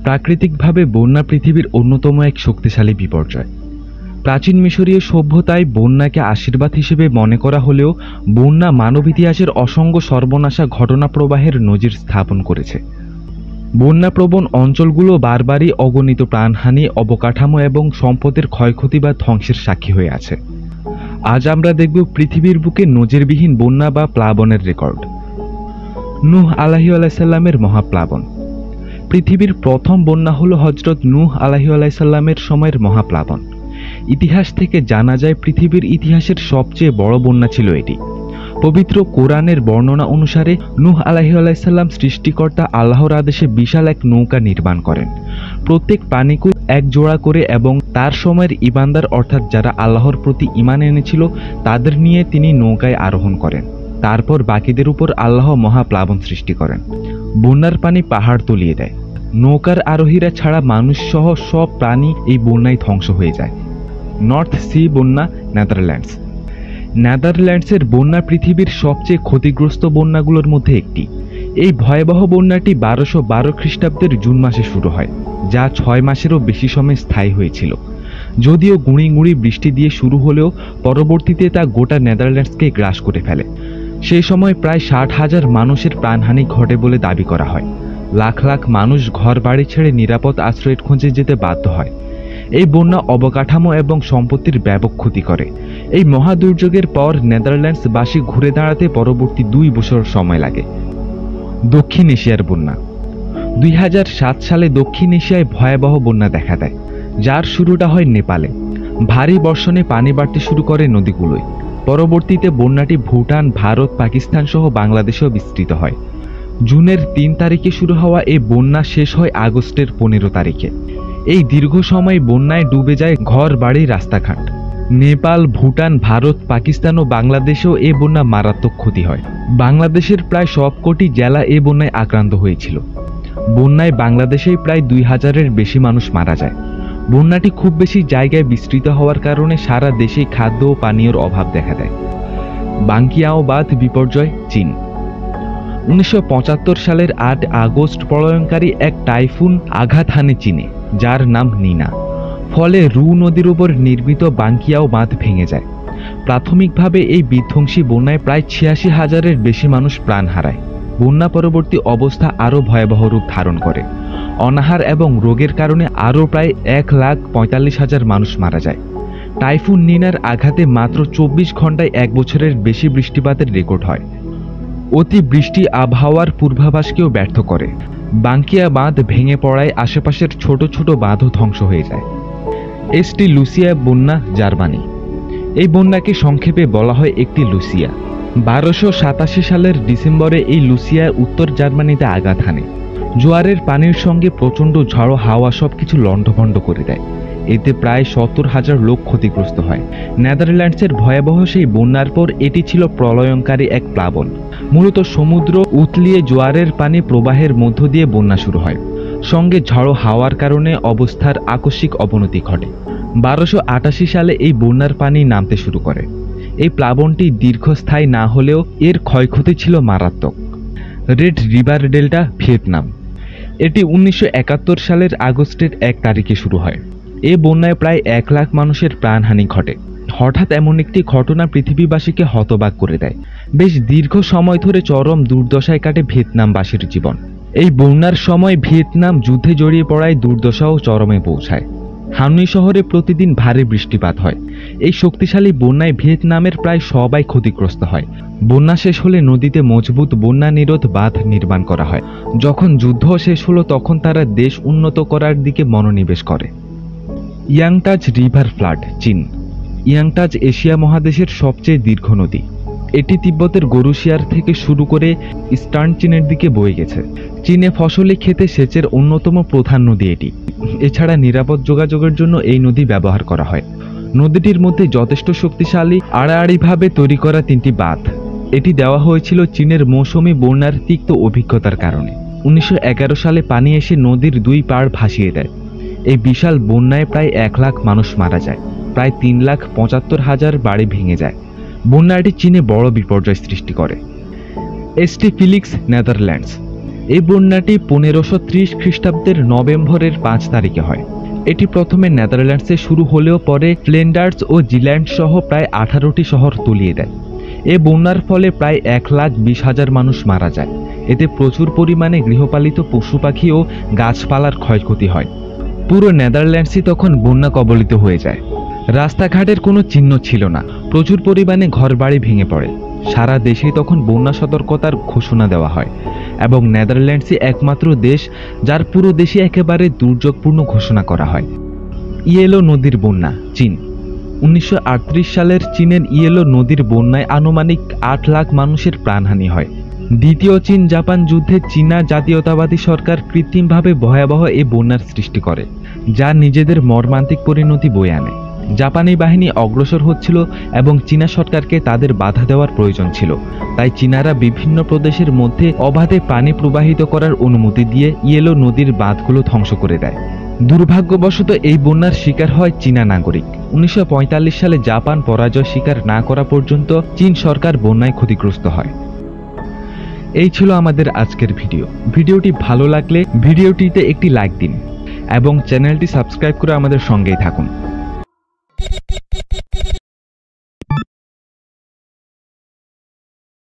প্রাকৃতিকভাবে বন্যা পৃথিবীর অন্যতম এক শক্তিশালী বিপর্যয়। প্রাচীন মিশরীয় সভ্যতায় বন্যাকে আশীর্বাদ হিসেবে মনে করা হলেও বন্যা মানব ইতিহাসের অসংখ্য সর্বনাশা ঘটনা প্রবাহের নজির স্থাপন করেছে। বন্যাপ্রবণ অঞ্চলগুলো বারবারই অগণিত প্রাণহানি, অবকাঠামো এবং সম্পদের ক্ষয়ক্ষতি বা ধ্বংসের সাক্ষী হয়ে আছে। আজ আমরা দেখব পৃথিবীর বুকে নজিরবিহীন বন্যা বা প্লাবনের রেকর্ড। নূহ আলাইহিসসালামের মহাপ্লাবন। পৃথিবীর প্রথম বন্যা হল হযরত নূহ আলাইহিসসালামের সময়ের মহাপ্লাবন। ইতিহাস থেকে জানা যায় পৃথিবীর ইতিহাসের সবচেয়ে বড় বন্যা ছিল এটি। পবিত্র কোরআনের বর্ণনা অনুসারে নূহ আলাইহিসসালাম সৃষ্টিকর্তা আল্লাহর আদেশে বিশাল এক নৌকা নির্মাণ করেন। প্রত্যেক প্রাণীকুল এক জোড়া করে এবং তার সময়ের ঈমানদার অর্থাৎ যারা আল্লাহর প্রতি ঈমান এনেছিল তাদের নিয়ে তিনি নৌকায় আরোহণ করেন। তারপর বাকিদের উপর আল্লাহ মহাপ্লাবন সৃষ্টি করেন। বন্যার পানি পাহাড় তলিয়ে দেয়। নৌকার আরোহীরা ছাড়া মানুষসহ সব প্রাণী এই বন্যায় ধ্বংস হয়ে যায়। নর্থ সি বন্যা, নেদারল্যান্ডস। নেদারল্যান্ডসের বন্যা পৃথিবীর সবচেয়ে ক্ষতিগ্রস্ত বন্যাগুলোর মধ্যে একটি। এই ভয়াবহ বন্যাটি 1212 খ্রিস্টাব্দের জুন মাসে শুরু হয়, যা 6 মাসেরও বেশি সময় স্থায়ী হয়েছিল। যদিও গুঁড়ি গুঁড়ি বৃষ্টি দিয়ে শুরু হলেও পরবর্তীতে তা গোটা নেদারল্যান্ডসকে গ্রাস করে ফেলে। সেই সময় প্রায় 60,000 মানুষের প্রাণহানি ঘটে বলে দাবি করা হয়। লাখ লাখ মানুষ ঘর বাড়ি ছেড়ে নিরাপদ আশ্রয়ের খোঁজে যেতে বাধ্য হয়। এই বন্যা অবকাঠামো এবং সম্পত্তির ব্যাপক ক্ষতি করে। এই মহা দুর্যোগের পর নেদারল্যান্ডসবাসী ঘুরে দাঁড়াতে পরবর্তী 2 বছর সময় লাগে। দক্ষিণ এশিয়ার বন্যা। 2007 সালে দক্ষিণ এশিয়ায় ভয়াবহ বন্যা দেখা দেয়, যার শুরুটা হয় নেপালে। ভারী বর্ষণে পানি বাড়তে শুরু করে নদীগুলোয়। পরবর্তীতে বন্যাটি ভুটান, ভারত, পাকিস্তান সহ বাংলাদেশেও বিস্তৃত হয়। জুনের 3 তারিখে শুরু হওয়া এই বন্যা শেষ হয় আগস্টের 15 তারিখে। এই দীর্ঘ সময় বন্যায় ডুবে যায় ঘর বাড়ি, রাস্তাঘাট। নেপাল, ভুটান, ভারত, পাকিস্তান ও বাংলাদেশেও এ বন্যা মারাত্মক ক্ষতি হয়। বাংলাদেশের প্রায় সবকটি জেলা এ বন্যায় আক্রান্ত হয়েছিল। বন্যায় বাংলাদেশেই প্রায় 2000-এর বেশি মানুষ মারা যায়। বন্যাটি খুব বেশি জায়গায় বিস্তৃত হওয়ার কারণে সারা দেশেই খাদ্য ও পানীয়র অভাব দেখা দেয়। বাঙ্কিয়াও বাঁধ বিপর্যয়, চীন। 1975 সালের 8 আগস্ট প্রলয়ঙ্কারী এক টাইফুন আঘাত হানে চীনে, যার নাম নিনা। ফলে রু নদীর উপর নির্মিত বাঙ্কিয়াও বাঁধ ভেঙে যায়। প্রাথমিকভাবে এই বিধ্বংসী বন্যায় প্রায় 86,000-এর বেশি মানুষ প্রাণ হারায়। বন্যা পরবর্তী অবস্থা আরও ভয়াবহ রূপ ধারণ করে। অনাহার এবং রোগের কারণে আরও প্রায় 1,45,000 মানুষ মারা যায়। টাইফুন নিনার আঘাতে মাত্র 24 ঘন্টায় 1 বছরের বেশি বৃষ্টিপাতের রেকর্ড হয়। অতি বৃষ্টি আবহাওয়ার পূর্বাভাসকেও ব্যর্থ করে। বাঙ্কিয়া বাঁধ ভেঙে পড়ায় আশেপাশের ছোট ছোট বাঁধও ধ্বংস হয়ে যায়। এসটি লুসিয়া বন্যা, জার্মানি। এই বন্যাকে সংক্ষেপে বলা হয় একটি লুসিয়া। 1287 সালের ডিসেম্বরে এই লুসিয়া উত্তর জার্মানিতে আঘাত হানে। জোয়ারের পানির সঙ্গে প্রচণ্ড ঝড়ো হাওয়া সবকিছু লণ্ডভণ্ড করে দেয়। এতে প্রায় 70,000 লোক ক্ষতিগ্রস্ত হয়। নেদারল্যান্ডসের ভয়াবহ সেই বন্যার পর এটি ছিল প্রলয়ঙ্কারী এক প্লাবন। মূলত সমুদ্র উতলিয়ে জোয়ারের পানি প্রবাহের মধ্য দিয়ে বন্যা শুরু হয়। সঙ্গে ঝড়ো হাওয়ার কারণে অবস্থার আকস্মিক অবনতি ঘটে। 1288 সালে এই বন্যার পানি নামতে শুরু করে। এই প্লাবনটি দীর্ঘস্থায়ী না হলেও এর ক্ষয়ক্ষতি ছিল মারাত্মক। Red river delta, Vietnam. এটি 1971 সালের আগস্টের 1 তারিখে শুরু হয়। এ বন্যায় প্রায় 1 লাখ মানুষের প্রাণহানি ঘটে। হঠাৎ এমন একটি ঘটনা পৃথিবীবাসীকে হতবাক করে দেয়। বেশ দীর্ঘ সময় ধরে চরম দুর্দশায় কাটে ভিয়েতনামবাসীর জীবন। এই বন্যার সময় ভিয়েতনাম যুদ্ধে জড়িয়ে পড়ায় দুর্দশাও চরমে পৌঁছায়। হানুই শহরে প্রতিদিন ভারী বৃষ্টিপাত হয়। এই শক্তিশালী বন্যায় ভিয়েতনামের প্রায় সবাই ক্ষতিগ্রস্ত হয়। বন্যা শেষ হলে নদীতে মজবুত বন্যা নিরোধ বাঁধ নির্মাণ করা হয়। যখন যুদ্ধ শেষ হলো তখন তারা দেশ উন্নত করার দিকে মনোনিবেশ করে। ইয়াংটাজ রিভার ফ্লাড, চীন। ইয়াংটাজ এশিয়া মহাদেশের সবচেয়ে দীর্ঘ নদী। এটি তিব্বতের গরুশিয়ার থেকে শুরু করে ইস্টার্ন চীনের দিকে বয়ে গেছে। চীনে ফসলি ক্ষেতে সেচের অন্যতম প্রধান নদী এটি। এছাড়া নিরাপদ যোগাযোগের জন্য এই নদী ব্যবহার করা হয়। নদীটির মধ্যে যথেষ্ট শক্তিশালী আড়াআড়িভাবে তৈরি করা 3টি বাঁধ। এটি দেওয়া হয়েছিল চীনের মৌসুমী বন্যার তিক্ত অভিজ্ঞতার কারণে। 1911 সালে পানি এসে নদীর 2 পাড় ভাসিয়ে দেয়। এই বিশাল বন্যায় প্রায় 1 লাখ মানুষ মারা যায়। প্রায় 3,75,000 বাড়ি ভেঙে যায়। বন্যাটি চীনে বড় বিপর্যয় সৃষ্টি করে। ST ফিলিক্স, Netherlands. এই বন্যাটি 1530 খ্রিস্টাব্দের নভেম্বরের 5 তারিখে হয়। এটি প্রথমে নেদারল্যান্ডসে শুরু হলেও পরে ফ্লেন্ডার্স ও জিল্যান্ড সহ প্রায় 18টি শহর তলিয়ে দেয়। এ বন্যার ফলে প্রায় 1,20,000 মানুষ মারা যায়। এতে প্রচুর পরিমাণে গৃহপালিত পশু পাখি ও গাছপালার ক্ষয়ক্ষতি হয়। পুরো নেদারল্যান্ডসই তখন বন্যা কবলিত হয়ে যায়। রাস্তাঘাটের কোনো চিহ্ন ছিল না, প্রচুর পরিমাণে ঘরবাড়ি ভেঙে পড়ে। সারা দেশে তখন বন্যা সতর্কতার ঘোষণা দেওয়া হয় এবং নেদারল্যান্ডসই একমাত্র দেশ যার পুরো দেশে একেবারে দুর্যোগপূর্ণ ঘোষণা করা হয়। ইয়েলো নদীর বন্যা, চীন। 1938 সালের চীনের ইয়েলো নদীর বন্যায় আনুমানিক 8 লাখ মানুষের প্রাণহানি হয়। দ্বিতীয় চীন জাপান যুদ্ধে চীনা জাতীয়তাবাদী সরকার কৃত্রিমভাবে ভয়াবহ এই বন্যার সৃষ্টি করে, যা নিজেদের মর্মান্তিক পরিণতি বয়ে আনে। জাপানি বাহিনী অগ্রসর হচ্ছিল এবং চীনা সরকারকে তাদের বাধা দেওয়ার প্রয়োজন ছিল, তাই চীনারা বিভিন্ন প্রদেশের মধ্যে অবাধে পানি প্রবাহিত করার অনুমতি দিয়ে ইয়েলো নদীর বাঁধগুলো ধ্বংস করে দেয়। দুর্ভাগ্যবশত এই বন্যার শিকার হয় চীনা নাগরিক। 1945 সালে জাপান পরাজয় স্বীকার না করা পর্যন্ত চীন সরকার বন্যায় ক্ষতিগ্রস্ত হয়। এই ছিল আমাদের আজকের ভিডিও। ভিডিওটি ভালো লাগলে ভিডিওটিতে একটি লাইক দিন এবং চ্যানেলটি সাবস্ক্রাইব করে আমাদের সঙ্গেই থাকুন।